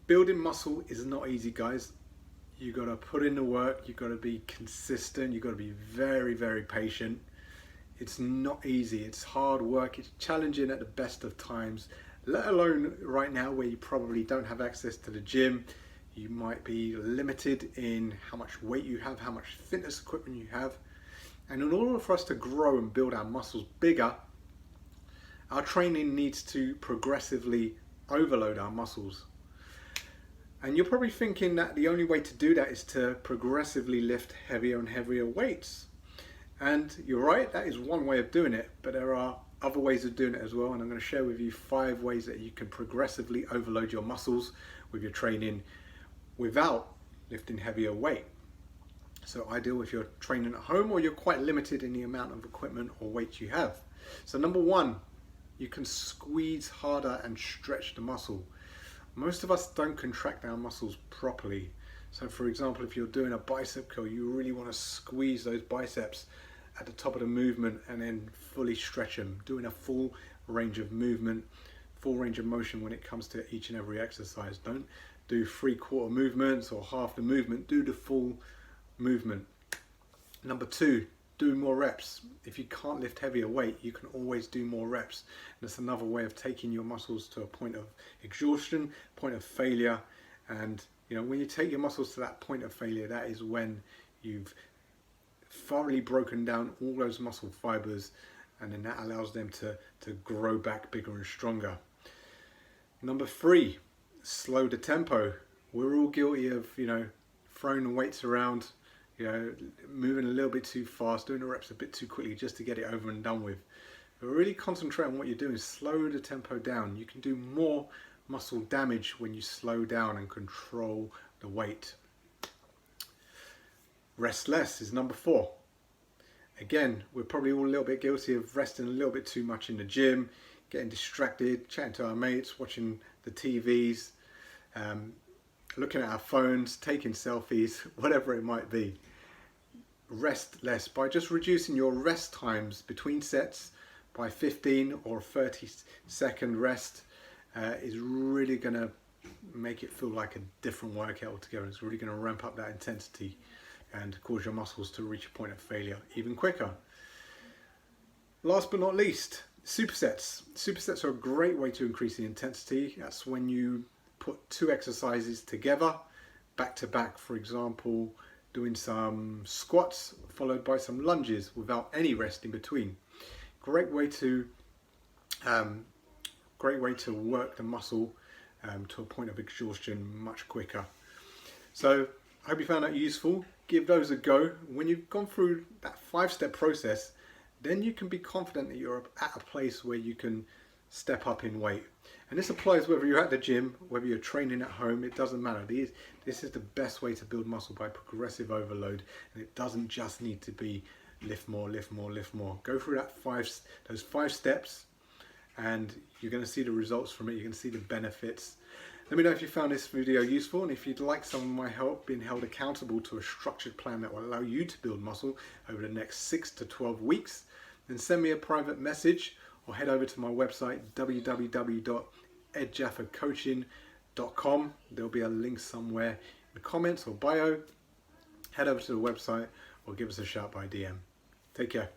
Building muscle is not easy, guys. You got to put in the work, you got to be consistent, you got to be very, very patient. It's not easy, it's hard work, it's challenging at the best of times, let alone right now where you probably don't have access to the gym. You might be limited in how much weight you have, how much fitness equipment you have. And in order for us to grow and build our muscles bigger, our training needs to progressively overload our muscles. And you're probably thinking that the only way to do that is to progressively lift heavier and heavier weights. And you're right, that is one way of doing it, but there are other ways of doing it as well. And I'm going to share with you 5 ways that you can progressively overload your muscles with your training without lifting heavier weight. So ideal if you're training at home or you're quite limited in the amount of equipment or weight you have. So number 1, you can squeeze harder and stretch the muscle. Most of us don't contract our muscles properly. So for example, if you're doing a bicep curl, you really want to squeeze those biceps at the top of the movement and then fully stretch them, doing a full range of movement, full range of motion when it comes to each and every exercise. Don't do 3/4 movements or half the movement, do the full movement. Number 2, do more reps. If you can't lift heavier weight, you can always do more reps. And that's another way of taking your muscles to a point of exhaustion, point of failure. And when you take your muscles to that point of failure, that is when you've thoroughly broken down all those muscle fibers, and then that allows them to grow back bigger and stronger. Number 3, slow the tempo. We're all guilty of, throwing the weights around, moving a little bit too fast, doing the reps a bit too quickly just to get it over and done with. But really concentrate on what you're doing, slow the tempo down. You can do more muscle damage when you slow down and control the weight. Rest less is number 4. Again, we're probably all a little bit guilty of resting a little bit too much in the gym, getting distracted, chatting to our mates, watching the TVs, looking at our phones, taking selfies, whatever it might be. Rest less by just reducing your rest times between sets by 15 or 30-second rest is really going to make it feel like a different workout altogether. It's really going to ramp up that intensity and cause your muscles to reach a point of failure even quicker. Last but not least, supersets. Supersets are a great way to increase the intensity. That's when you put 2 exercises together, back to back. For example, doing some squats followed by some lunges without any rest in between. Great way to work the muscle to a point of exhaustion much quicker. So I hope you found that useful. Give those a go. When you've gone through that 5-step process, then you can be confident that you're at a place where you can step up in weight. And this applies whether you're at the gym, whether you're training at home, it doesn't matter. This is the best way to build muscle, by progressive overload, and it doesn't just need to be lift more, lift more, lift more. Go through those 5 steps and you're going to see the results from it. You're going to see the benefits. Let me know if you found this video useful, and if you'd like some of my help being held accountable to a structured plan that will allow you to build muscle over the next 6 to 12 weeks, then send me a private message or head over to my website www.edjaffordcoaching.com. There'll be a link somewhere in the comments or bio. Head over to the website or give us a shout by DM. Take care.